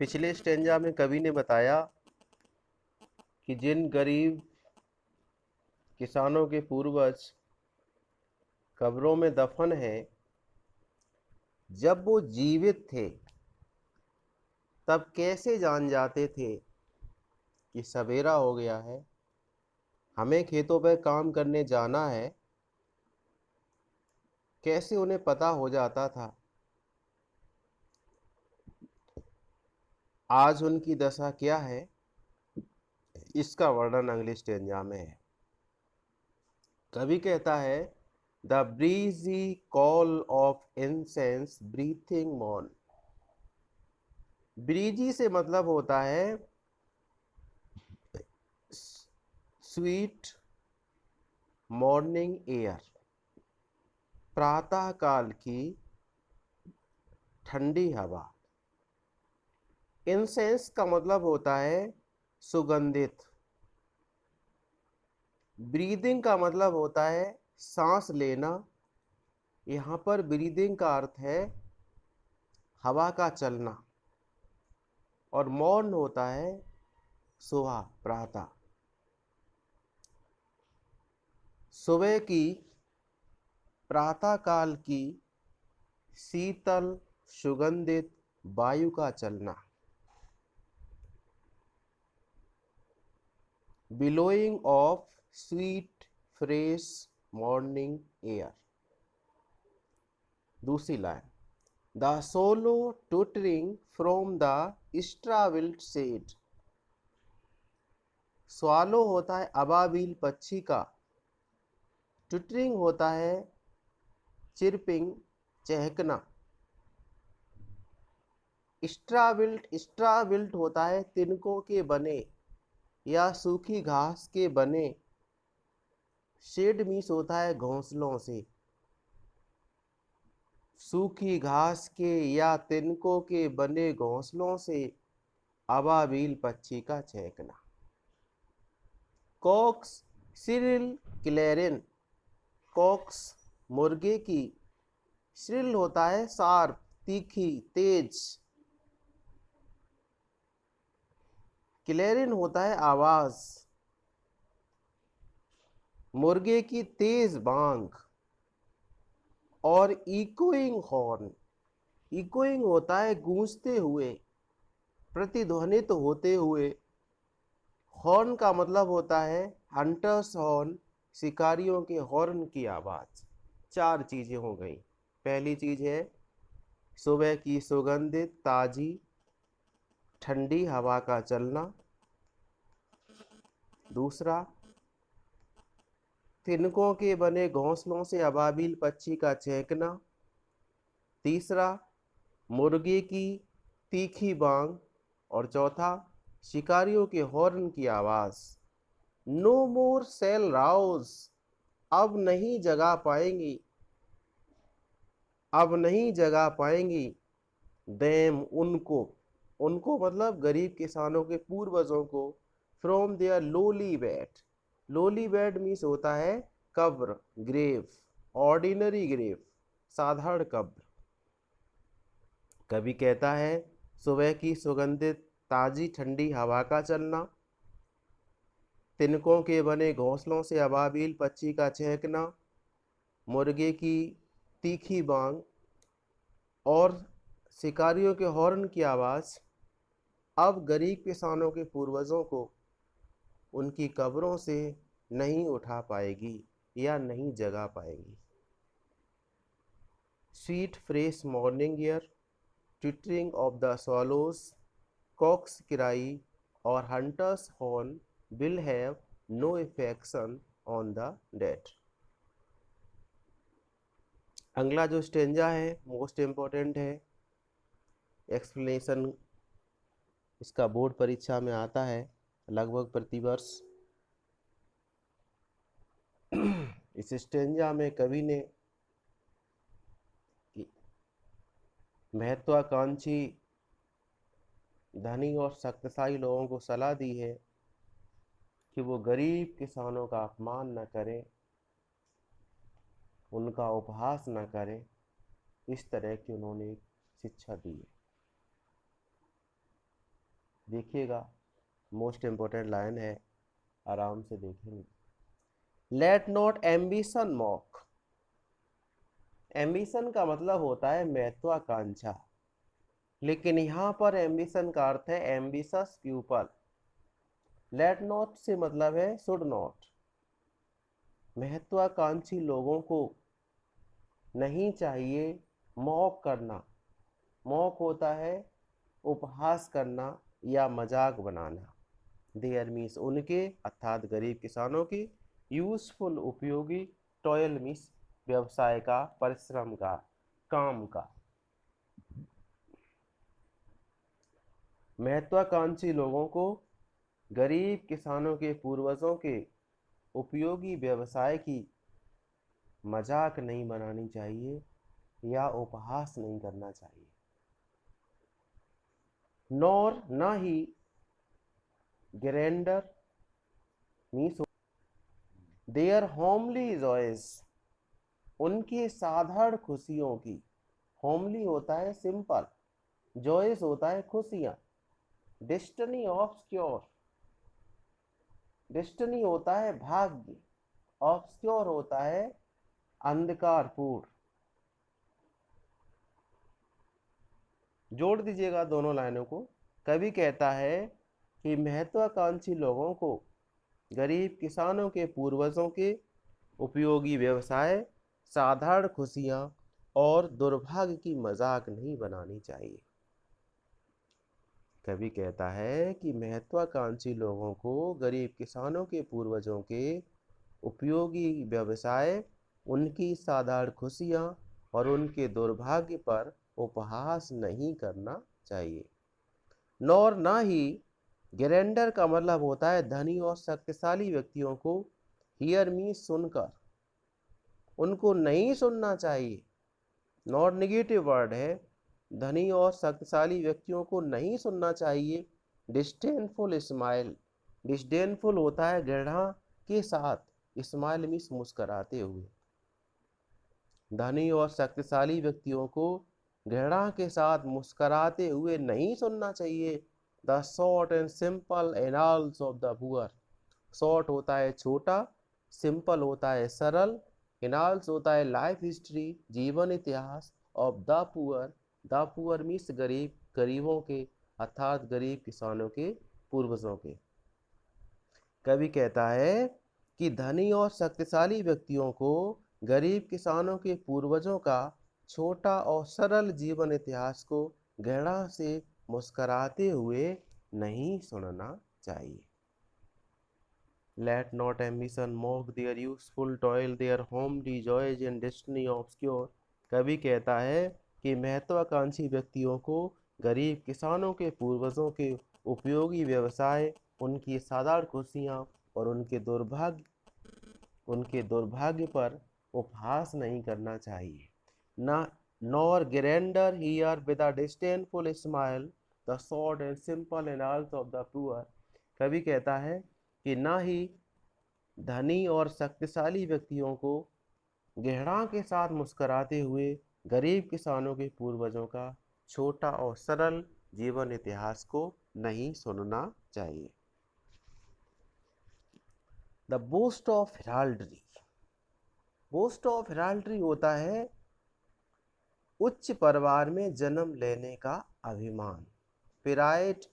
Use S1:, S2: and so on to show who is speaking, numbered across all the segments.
S1: पिछले स्टेंजा में कवि ने बताया कि जिन गरीब किसानों के पूर्वज कब्रों में दफन हैं, जब वो जीवित थे तब कैसे जान जाते थे कि सवेरा हो गया है, हमें खेतों पर काम करने जाना है। कैसे उन्हें पता हो जाता था। आज उनकी दशा क्या है, इसका वर्णन अगले स्टेंजा में है। कवि कहता है, the breezy call of incense breathing morn. Breezy से मतलब होता है स्वीट मॉर्निंग एयर, प्रातः काल की ठंडी हवा। इंसेंस का मतलब होता है सुगंधित। ब्रीदिंग का मतलब होता है सांस लेना। यहां पर ब्रीदिंग का अर्थ है हवा का चलना, और मॉर्न होता है सुबह, प्रातः। सुबह की, प्रातः काल की शीतल सुगंधित वायु का चलना। Billowing of sweet fresh morning air. दूसरी line, the swallow twittering from the straw built shed. Swallow होता है अबाबिल पक्षी का, ट्विटरिंग होता है चिरपिंग, चहकना। स्ट्राविल्ट, स्ट्राविल्ट होता है तिनकों के बने या सूखी घास के बने। शेड मीस होता है घोंसलों से। सूखी घास के या तिनकों के बने घोंसलों से अबाबिल पक्षी का चहकना। Cocks shrill clarion. कॉक्स मुर्गे की, श्रिल होता है शार्प, तीखी, तेज। क्लेरिन होता है आवाज, मुर्गे की तेज बांग। और इकोइंग हॉर्न, इकोइंग होता है गूंजते हुए, प्रतिध्वनित होते हुए। हॉर्न का मतलब होता है हंटर्स हॉर्न, शिकारियों के हॉर्न की आवाज। चार चीजें हो गई। पहली चीज है सुबह की सुगंधित ताजी ठंडी हवा का चलना। दूसरा, तिनकों के बने घोंसलों से अबाबिल पक्षी का चहकना। तीसरा, मुर्गे की तीखी बांग। और चौथा, शिकारियों के हॉर्न की आवाज। नो मोर सेल राउज, अब नहीं जगा पाएंगी, अब नहीं जगा पाएंगी। देम, उनको, उनको मतलब गरीब किसानों के पूर्वजों को। From their lowly bed. Lowly bed means होता है कब्र, ग्रेव, ऑर्डिनरी ग्रेव, साधारण कब्र। कवि कहता है, सुबह की सुगंधित ताजी ठंडी हवा का चलना, तिनकों के बने घोंसलों से अबाबिल पक्षी का चहकना, मुर्गे की तीखी बांग और शिकारियों के हॉर्न की आवाज अब गरीब किसानों के पूर्वजों को उनकी कब्रों से नहीं उठा पाएगी या नहीं जगा पाएगी। Sweet fresh morning air, twittering of the swallows, cocks किराई और hunters horn will have no effection on the dead। अगला जो स्टेंजा है मोस्ट इंपॉर्टेंट है। एक्सप्लेनेशन इसका बोर्ड परीक्षा में आता है लगभग प्रतिवर्ष। इस स्टेंजा में कवि ने महत्वाकांक्षी धनी और शक्तिशाली लोगों को सलाह दी है कि वो गरीब किसानों का अपमान न करें, उनका उपहास न करें। इस तरह की उन्होंने शिक्षा दी है। देखिएगा, मोस्ट इम्पोर्टेंट लाइन है, आराम से देखेंगे। Let not ambition mock. Ambition का मतलब होता है महत्वाकांक्षा, लेकिन यहाँ पर एम्बिशन का अर्थ है एम्बिशस प्यूपल। लेट नॉट से मतलब है शुड नॉट। महत्वाकांक्षी लोगों को नहीं चाहिए मॉक करना। मॉक होता है उपहास करना या मजाक बनाना। देयर मीन्स उनके, अर्थात गरीब किसानों की। यूजफुल उपयोगी। टॉयल मीन्स व्यवसाय का, परिश्रम का, काम का। महत्वाकांक्षी लोगों को गरीब किसानों के पूर्वजों के उपयोगी व्यवसाय की मजाक नहीं बनानी चाहिए या उपहास नहीं करना चाहिए। नॉर न ही grandeur means their homely joys, उनके साधारण खुशियों की। होमली होता है सिंपल, जॉयस होता है खुशियां। डेस्टिनी ऑब्सक्योर, डेस्टिनी होता है भाग्य, ऑब्सक्योर होता है अंधकारपूर्ण। जोड़ दीजिएगा दोनों लाइनों को। कवि कहता है कि महत्वाकांक्षी लोगों को गरीब किसानों के पूर्वजों के उपयोगी व्यवसाय, साधारण खुशियां और दुर्भाग्य की मजाक नहीं बनानी चाहिए। कवि कहता है कि महत्वाकांक्षी लोगों को गरीब किसानों के पूर्वजों के उपयोगी व्यवसाय, उनकी साधारण खुशियां और उनके दुर्भाग्य पर उपहास नहीं करना चाहिए। नौर ना ही ग्रैंडर का मतलब होता है धनी और शक्तिशाली व्यक्तियों को। हियर मीन सुनकर, उनको नहीं सुनना चाहिए। नॉट निगेटिव वर्ड है। धनी और शक्तिशाली व्यक्तियों को नहीं सुनना चाहिए। डिस्डेनफुल स्माइल, डिस्डेनफुल होता है घृणा के साथ, स्माइल मीन्स मुस्कुराते हुए। धनी और शक्तिशाली व्यक्तियों को घृणा के साथ मुस्कुराते हुए नहीं सुनना चाहिए। The short and simple annals of the poor. Short होता है छोटा, सिंपल होता है सरल, एनाल्स होता है लाइफ हिस्ट्री, जीवन इतिहास, of the poor. The poor means गरीब, गरीबों के, अर्थात गरीब किसानों के पूर्वजों के। कवि कहता है कि धनी और शक्तिशाली व्यक्तियों को गरीब किसानों के पूर्वजों का छोटा और सरल जीवन इतिहास को घृणा से मुस्कुराते हुए नहीं सुनना चाहिए। Let not ambition mock their useful toil, their homely joys and destiny obscure। कवि कहता है कि महत्वाकांक्षी व्यक्तियों को गरीब किसानों के पूर्वजों के उपयोगी व्यवसाय, उनकी साधारण खुशियाँ और उनके दुर्भाग्य पर उपहास नहीं करना चाहिए। ना nor grandeur hear with a disdainful smile the short and simple annals of the poor. कवि कहता है कि ना ही धनी और शक्तिशाली व्यक्तियों को घृणा के साथ मुस्कुराते हुए गरीब किसानों के पूर्वजों का छोटा और सरल जीवन इतिहास को नहीं सुनना चाहिए। The boast of heraldry. Boast of heraldry होता है उच्च परिवार में जन्म लेने का अभिमान। Pride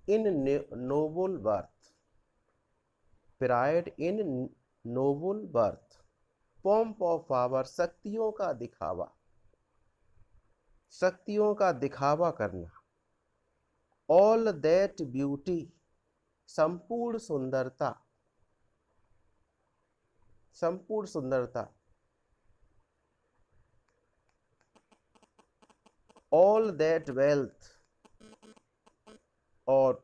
S1: in noble birth, pride in noble birth. Pomp of power, शक्तियों का दिखावा, शक्तियों का दिखावा करना। ऑल दैट ब्यूटी, संपूर्ण सुंदरता, संपूर्ण सुंदरता। ऑल दैट वेल्थ, और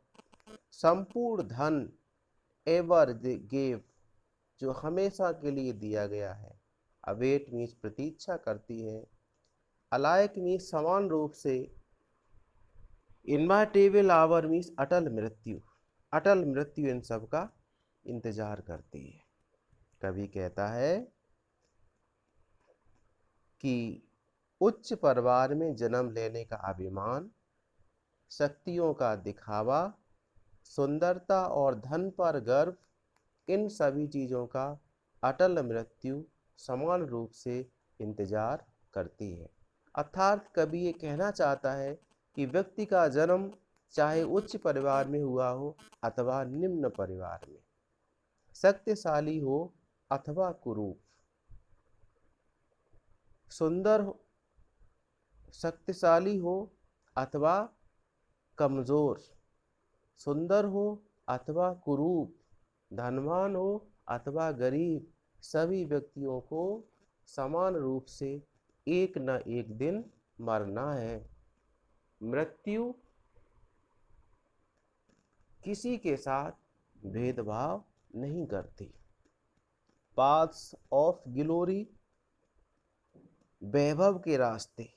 S1: संपूर्ण धन, एवर गेव, जो हमेशा के लिए दिया गया है। अवेट मीन्स प्रतीक्षा करती है। अलाइक मीन्स समान रूप से। इनवाइटेबल आवर मीन्स अटल मृत्यु, अटल मृत्यु इन सब का इंतजार करती है। कवि कहता है कि उच्च परिवार में जन्म लेने का अभिमान, शक्तियों का दिखावा सुंदरता और धन पर गर्व, इन सभी चीज़ों का अटल मृत्यु समान रूप से इंतजार करती है। अर्थात कवि ये कहना चाहता है कि व्यक्ति का जन्म चाहे उच्च परिवार में हुआ हो अथवा निम्न परिवार में, शक्तिशाली हो अथवा कुरूप, सुंदर हो, शक्तिशाली हो अथवा कमजोर, सुंदर हो अथवा कुरूप, धनवान हो अथवा गरीब, सभी व्यक्तियों को समान रूप से एक न एक दिन मरना है। मृत्यु किसी के साथ भेदभाव नहीं करती। पाथ्स ऑफ ग्लोरी, वैभव के रास्ते,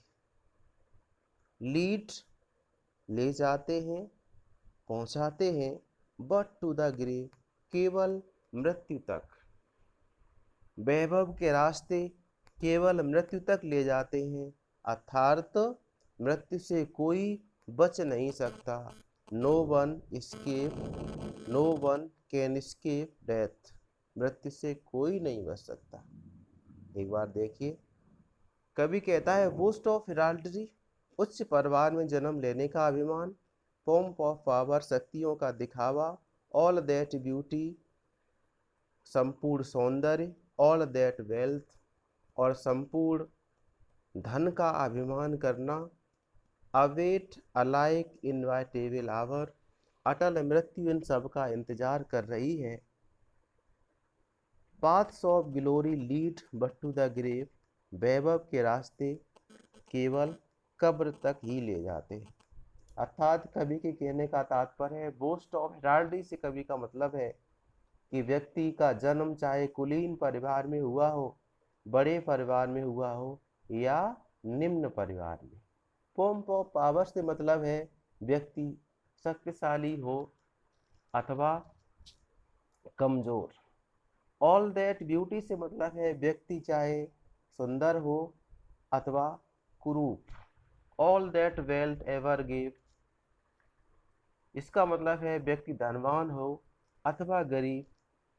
S1: लीड ले जाते हैं, पहुंचाते हैं, बट टू द ग्रेव, केवल मृत्यु तक। वैभव के रास्ते केवल मृत्यु तक ले जाते हैं, अर्थात मृत्यु से कोई बच नहीं सकता। No one can escape death, मृत्यु से कोई नहीं बच सकता। एक बार देखिए, कवि कहता है बोस्ट ऑफ हेराल्ड्री, उच्च परिवार में जन्म लेने का अभिमान, पोम्प ऑफ पावर, शक्तियों का दिखावा, ऑल दैट ब्यूटी, संपूर्ण सौंदर्य, ऑल दैट वेल्थ, और संपूर्ण धन का अभिमान करना, अवेट अलाइक इनवाइटेबल आवर, अटल मृत्यु इन सब का इंतजार कर रही है। Paths of glory lead but to the grave, वैभव के रास्ते केवल कब्र तक ही ले जाते हैं। अर्थात कवि के कहने का तात्पर्य है, बोस्ट ऑफ हेराल्डी से कवि का मतलब है कि व्यक्ति का जन्म चाहे कुलीन परिवार में हुआ हो, बड़े परिवार में हुआ हो या निम्न परिवार में। पोम्प ऑफ पावर से मतलब है व्यक्ति शक्तिशाली हो अथवा कमजोर। ऑल दैट ब्यूटी से मतलब है व्यक्ति चाहे सुंदर हो अथवा कुरूप। All that wealth ever give, इसका मतलब है व्यक्ति धनवान हो अथवा गरीब।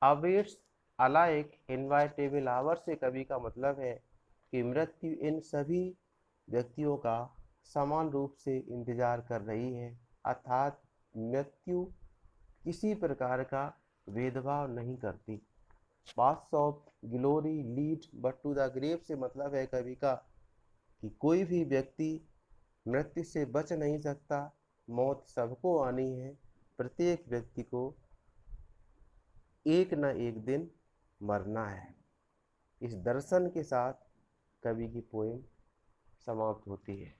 S1: अवेट्स अलाइक इनवाइटेबल आवर से कवि का मतलब है कि मृत्यु इन सभी व्यक्तियों का समान रूप से इंतजार कर रही है, अर्थात मृत्यु किसी प्रकार का भेदभाव नहीं करती। Paths of glory lead but to the grave से मतलब है कवि का कि कोई भी व्यक्ति मृत्यु से बच नहीं सकता, मौत सबको आनी है, प्रत्येक व्यक्ति को एक न एक दिन मरना है। इस दर्शन के साथ कवि की पोएम समाप्त होती है।